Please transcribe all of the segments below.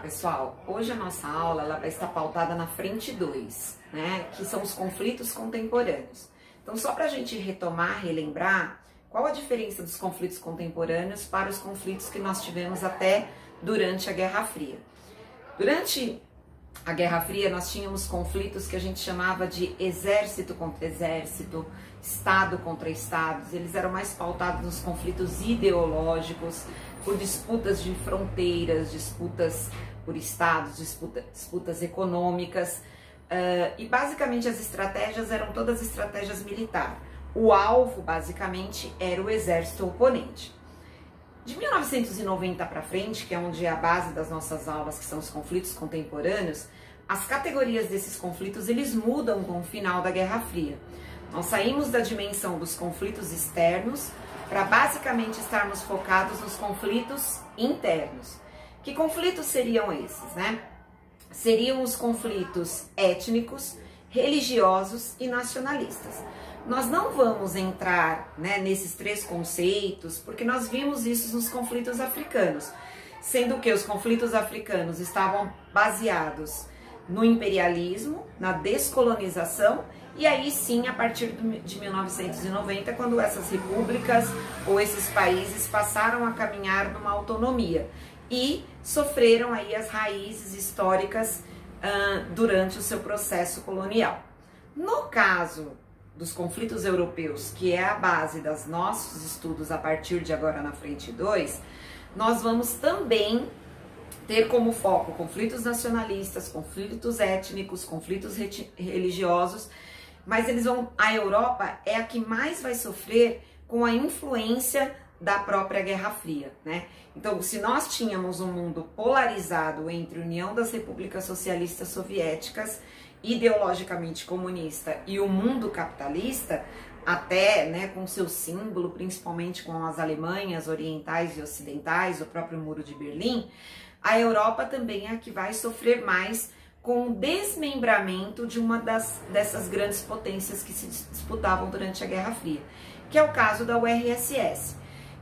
Pessoal, hoje a nossa aula ela vai estar pautada na frente 2, né, que são os conflitos contemporâneos. Então, só para a gente retomar, relembrar, qual a diferença dos conflitos contemporâneos para os conflitos que nós tivemos até durante a Guerra Fria. Durante a Guerra Fria, nós tínhamos conflitos que a gente chamava de exército contra exército, Estado contra Estados. Eles eram mais pautados nos conflitos ideológicos, por disputas de fronteiras, disputas por Estados, disputas econômicas. E basicamente as estratégias eram todas estratégias militares. O alvo, basicamente, era o exército oponente. De 1990 para frente, que é onde é a base das nossas aulas, que são os conflitos contemporâneos, as categorias desses conflitos, eles mudam com o final da Guerra Fria. Nós saímos da dimensão dos conflitos externos para basicamente estarmos focados nos conflitos internos. Que conflitos seriam esses, né? Seriam os conflitos étnicos, religiosos e nacionalistas. Nós não vamos entrar, né, nesses três conceitos, porque nós vimos isso nos conflitos africanos, sendo que os conflitos africanos estavam baseados no imperialismo, na descolonização, e aí sim, a partir de 1990, quando essas repúblicas ou esses países passaram a caminhar numa autonomia e sofreram aí as raízes históricas durante o seu processo colonial. No caso dos conflitos europeus, que é a base dos nossos estudos a partir de agora na frente 2, nós vamos também ter como foco conflitos nacionalistas, conflitos étnicos, conflitos religiosos, mas a Europa é a que mais vai sofrer com a influência da própria Guerra Fria, né? Então, se nós tínhamos um mundo polarizado entre a União das Repúblicas Socialistas Soviéticas, ideologicamente comunista, e o mundo capitalista, até, né, com seu símbolo, principalmente com as Alemanhas orientais e ocidentais, o próprio Muro de Berlim, a Europa também é a que vai sofrer mais com o desmembramento de uma dessas grandes potências que se disputavam durante a Guerra Fria, que é o caso da URSS.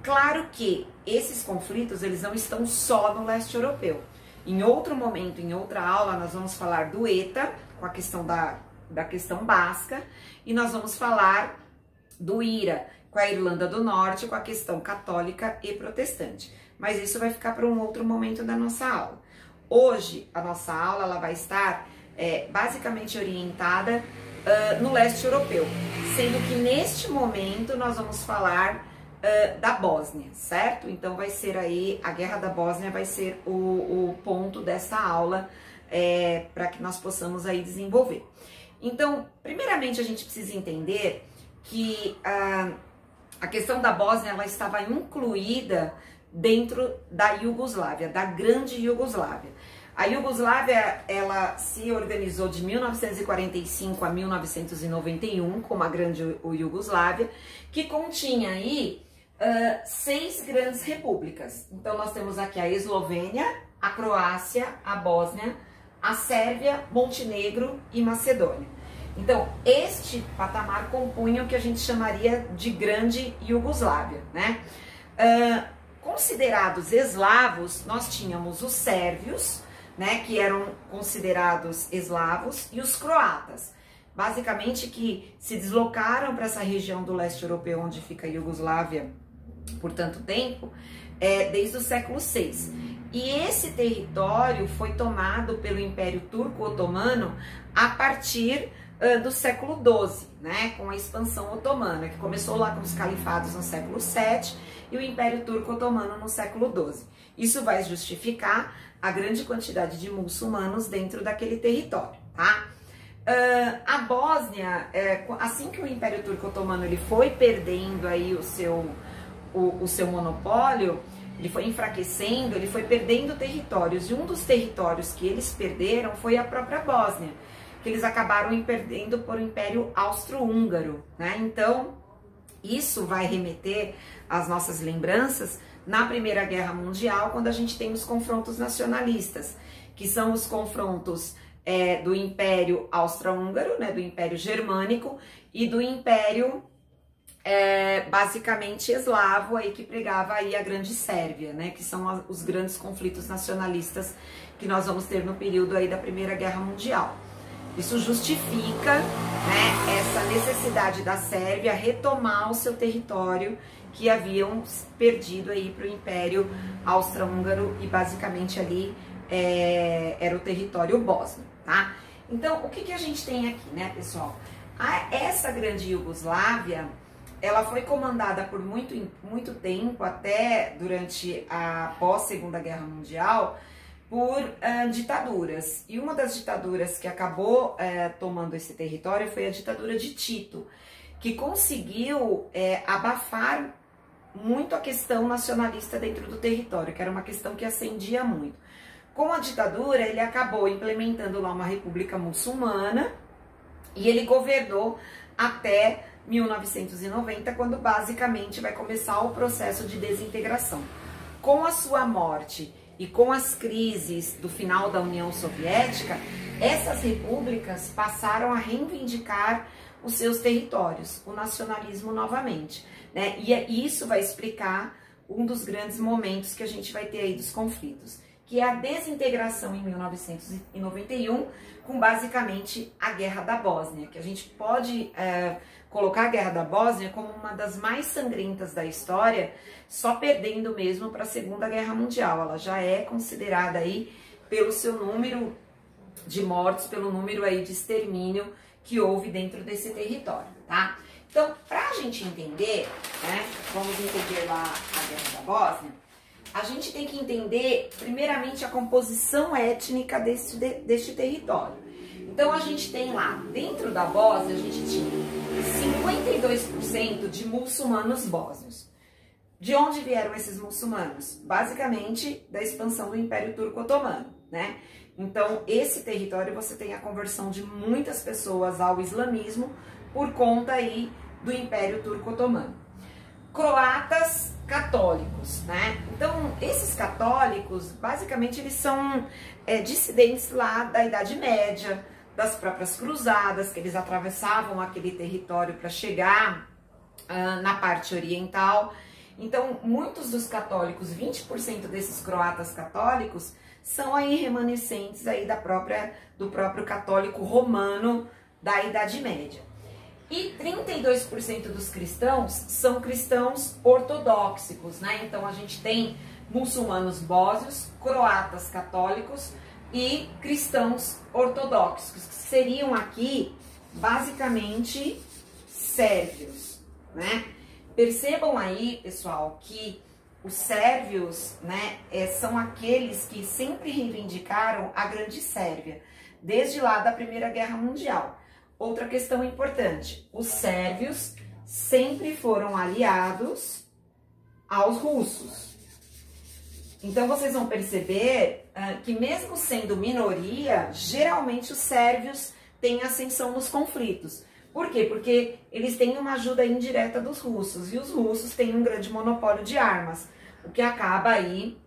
Claro que esses conflitos, eles não estão só no leste europeu. Em outro momento, em outra aula, nós vamos falar do ETA, com a questão da questão basca, e nós vamos falar do IRA, com a Irlanda do Norte, com a questão católica e protestante. Mas isso vai ficar para um outro momento da nossa aula. Hoje, a nossa aula ela vai estar basicamente orientada no leste europeu, sendo que neste momento nós vamos falar da Bósnia, certo? Então vai ser aí, a Guerra da Bósnia vai ser o ponto dessa aula para que nós possamos aí desenvolver. Então, primeiramente a gente precisa entender que a questão da Bósnia ela estava incluída dentro da Iugoslávia, da grande Iugoslávia. A Iugoslávia, ela se organizou de 1945 a 1991 como a grande Iugoslávia, que continha aí 6 grandes repúblicas. Então nós temos aqui a Eslovênia, a Croácia, a Bósnia, a Sérvia, Montenegro e Macedônia. Então este patamar compunha o que a gente chamaria de grande Iugoslávia, né? Considerados eslavos, nós tínhamos os sérvios, né, que eram considerados eslavos, e os croatas, basicamente que se deslocaram para essa região do leste europeu, onde fica a Iugoslávia por tanto tempo, desde o século VI. E esse território foi tomado pelo Império Turco-Otomano a partir do século XII, né, com a expansão otomana, que começou lá com os califados no século VII e o Império Turco-Otomano no século XII. Isso vai justificar a grande quantidade de muçulmanos dentro daquele território, tá? A Bósnia, assim que o Império Turco-Otomano ele foi perdendo aí o seu monopólio, ele foi enfraquecendo, ele foi perdendo territórios, e um dos territórios que eles perderam foi a própria Bósnia, que eles acabaram perdendo por o Império Austro-Húngaro, né? Então, isso vai remeter às nossas lembranças na Primeira Guerra Mundial, quando a gente tem os confrontos nacionalistas, que são os confrontos do Império Austro-Húngaro, né, do Império Germânico, e do Império basicamente eslavo aí que pregava aí a Grande Sérvia, né, que são os grandes conflitos nacionalistas que nós vamos ter no período aí da Primeira Guerra Mundial. Isso justifica, né, essa necessidade da Sérvia retomar o seu território que haviam perdido aí para o Império Austro-Húngaro e basicamente ali era o território bósnio, tá? Então, o que a gente tem aqui, né, pessoal? Essa grande Iugoslávia, ela foi comandada por muito tempo, até durante a pós-Segunda Guerra Mundial, por ditaduras. E uma das ditaduras que acabou tomando esse território foi a ditadura de Tito, que conseguiu abafar muito a questão nacionalista dentro do território, que era uma questão que ascendia muito. Com a ditadura, ele acabou implementando lá uma república muçulmana e ele governou até 1990, quando basicamente vai começar o processo de desintegração. Com a sua morte e com as crises do final da União Soviética, essas repúblicas passaram a reivindicar os seus territórios, o nacionalismo novamente, né? E isso vai explicar um dos grandes momentos que a gente vai ter aí dos conflitos, que é a desintegração em 1991, com basicamente a Guerra da Bósnia, que a gente pode colocar a Guerra da Bósnia como uma das mais sangrentas da história, só perdendo mesmo para a Segunda Guerra Mundial. Ela já é considerada aí pelo seu número de mortos, pelo número aí de extermínio que houve dentro desse território, tá? Então, para a gente entender, né, vamos entender lá a Guerra da Bósnia, a gente tem que entender, primeiramente, a composição étnica deste território. Então, a gente tem lá, dentro da Bósnia, a gente tinha 52% de muçulmanos bósnios. De onde vieram esses muçulmanos? Basicamente, da expansão do Império Turco-Otomano, né? Então, esse território você tem a conversão de muitas pessoas ao islamismo por conta aí do Império Turco-Otomano. Croatas católicos, né? Então, esses católicos, basicamente, eles são dissidentes lá da Idade Média, das próprias cruzadas, que eles atravessavam aquele território para chegar na parte oriental. Então, muitos dos católicos, 20% desses croatas católicos, são aí remanescentes aí do próprio católico romano da Idade Média. E 32% dos cristãos são cristãos ortodoxos, né? Então a gente tem muçulmanos bósnios, croatas católicos e cristãos ortodoxos, que seriam aqui basicamente sérvios, né? Percebam aí, pessoal, que os sérvios, né, são aqueles que sempre reivindicaram a Grande Sérvia, desde lá da Primeira Guerra Mundial. Outra questão importante, os sérvios sempre foram aliados aos russos. Então vocês vão perceber que mesmo sendo minoria, geralmente os sérvios têm ascensão nos conflitos. Por quê? Porque eles têm uma ajuda indireta dos russos, e os russos têm um grande monopólio de armas, o que acaba aí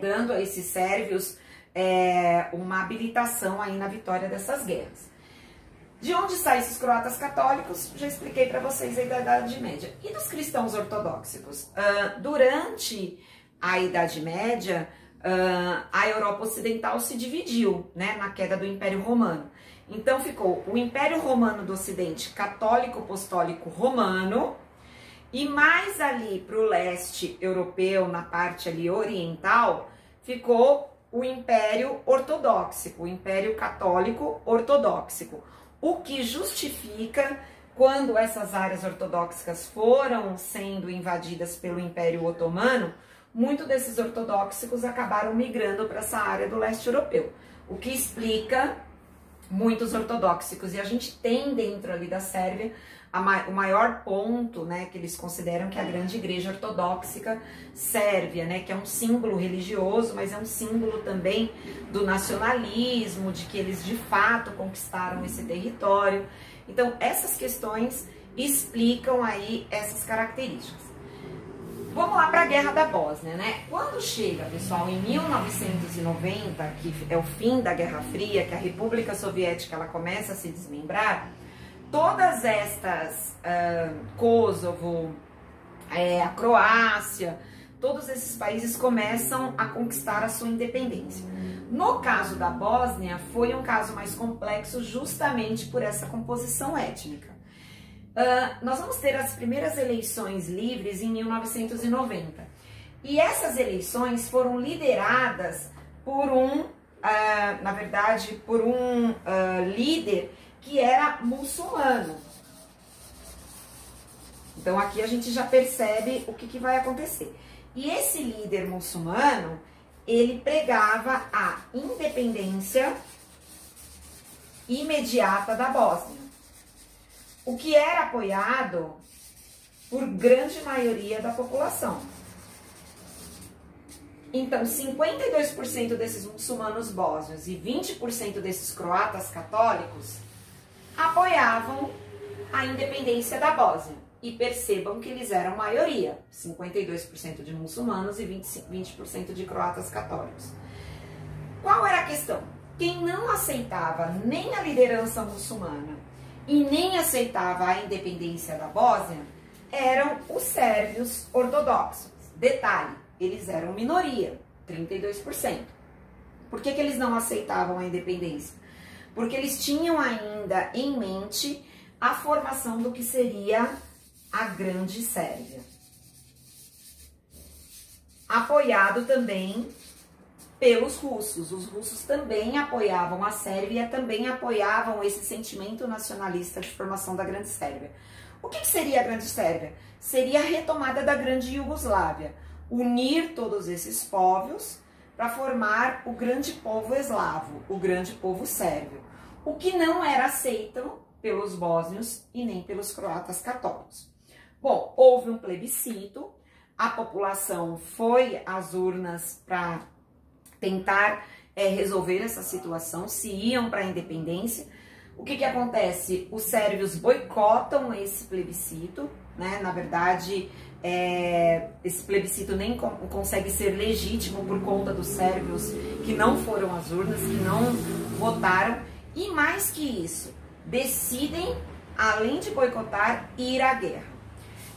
dando a esses sérvios uma habilitação aí na vitória dessas guerras. De onde saem esses croatas católicos? Já expliquei para vocês aí da Idade Média. E dos cristãos ortodoxos? Durante a Idade Média, a Europa Ocidental se dividiu, né, na queda do Império Romano. Então ficou o Império Romano do Ocidente, católico apostólico romano, e mais ali para o leste europeu, na parte ali oriental, ficou o Império Ortodoxo, o Império Católico Ortodoxo. O que justifica, quando essas áreas ortodoxas foram sendo invadidas pelo Império Otomano, muitos desses ortodoxos acabaram migrando para essa área do leste europeu, o que explica muitos ortodoxos. E a gente tem dentro ali da Sérvia o maior ponto, né, que eles consideram que é a grande igreja ortodoxa sérvia, né, que é um símbolo religioso, mas é um símbolo também do nacionalismo, de que eles de fato conquistaram esse território. Então, essas questões explicam aí essas características. Vamos lá para a Guerra da Bósnia, né? Quando chega, pessoal, em 1990, que é o fim da Guerra Fria, que a República Soviética ela começa a se desmembrar, todas estas, Kosovo, a Croácia, todos esses países começam a conquistar a sua independência. No caso da Bósnia, foi um caso mais complexo justamente por essa composição étnica. Nós vamos ter as primeiras eleições livres em 1990. E essas eleições foram lideradas por na verdade, por um líder que era muçulmano. Então aqui a gente já percebe o que vai acontecer. E esse líder muçulmano, ele pregava a independência imediata da Bósnia, o que era apoiado por grande maioria da população. Então, 52% desses muçulmanos bósnios e 20% desses croatas católicos apoiavam a independência da Bósnia. E percebam que eles eram maioria, 52% de muçulmanos e 20% de croatas católicos. Qual era a questão? Quem não aceitava nem a liderança muçulmana e nem aceitava a independência da Bósnia eram os sérvios ortodoxos. Detalhe, eles eram minoria, 32%. Por que eles não aceitavam a independência? Porque eles tinham ainda em mente a formação do que seria a Grande Sérvia. Apoiado também pelos russos. Os russos também apoiavam a Sérvia, também apoiavam esse sentimento nacionalista de formação da Grande Sérvia. O que seria a Grande Sérvia? Seria a retomada da Grande Iugoslávia. Unir todos esses povos para formar o grande povo eslavo, o grande povo sérvio. O que não era aceito pelos bósnios e nem pelos croatas católicos. Bom, houve um plebiscito, a população foi às urnas para tentar resolver essa situação, se iam para a independência. O que acontece? Os sérvios boicotam esse plebiscito, né? Na verdade, esse plebiscito nem consegue ser legítimo por conta dos sérvios que não foram às urnas, que não votaram. E mais que isso, decidem, além de boicotar, ir à guerra.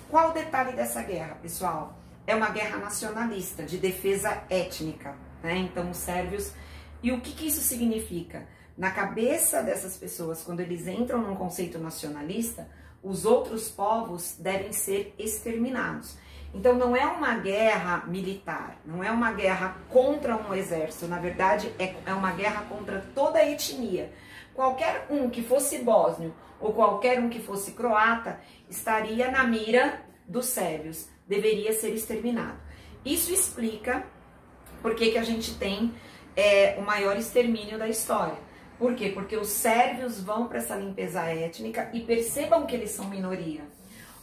Qual o detalhe dessa guerra, pessoal? É uma guerra nacionalista, de defesa étnica, né? Então, os sérvios... E o que isso significa? Na cabeça dessas pessoas, quando eles entram num conceito nacionalista, os outros povos devem ser exterminados. Então, não é uma guerra militar, não é uma guerra contra um exército, na verdade, é uma guerra contra toda a etnia. Qualquer um que fosse bósnio ou qualquer um que fosse croata estaria na mira dos sérvios, deveria ser exterminado. Isso explica por que a gente tem o maior extermínio da história. Por quê? Porque os sérvios vão para essa limpeza étnica e percebam que eles são minoria.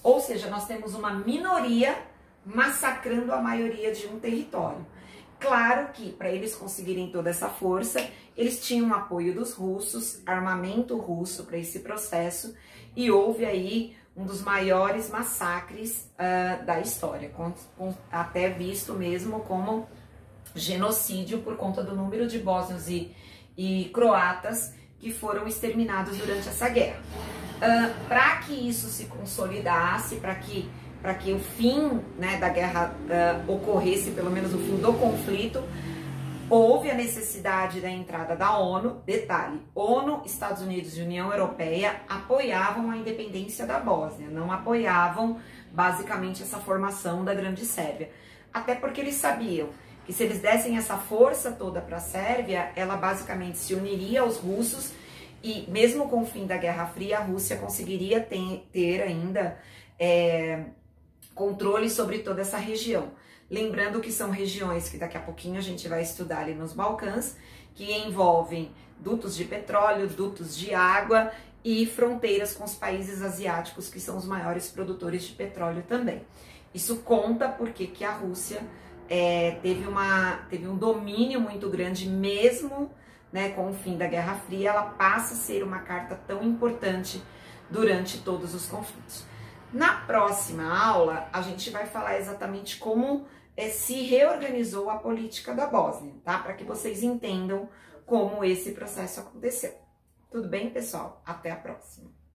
Ou seja, nós temos uma minoria massacrando a maioria de um território. Claro que para eles conseguirem toda essa força, eles tinham apoio dos russos, armamento russo para esse processo, e houve aí um dos maiores massacres da história, até visto mesmo como genocídio por conta do número de bósnios e croatas que foram exterminados durante essa guerra. Para que isso se consolidasse, para que o fim, né, da guerra ocorresse, pelo menos o fim do conflito, houve a necessidade da entrada da ONU. Detalhe, ONU, Estados Unidos e União Europeia apoiavam a independência da Bósnia, não apoiavam basicamente essa formação da Grande Sérvia. Até porque eles sabiam que se eles dessem essa força toda para a Sérvia, ela basicamente se uniria aos russos e mesmo com o fim da Guerra Fria, a Rússia conseguiria ter ainda controle sobre toda essa região. Lembrando que são regiões que daqui a pouquinho a gente vai estudar ali nos Balcãs, que envolvem dutos de petróleo, dutos de água e fronteiras com os países asiáticos, que são os maiores produtores de petróleo também. Isso conta porque que a Rússia teve um domínio muito grande, mesmo, né, com o fim da Guerra Fria, ela passa a ser uma carta tão importante durante todos os conflitos. Na próxima aula, a gente vai falar exatamente como se reorganizou a política da Bósnia, tá? Para que vocês entendam como esse processo aconteceu. Tudo bem, pessoal? Até a próxima!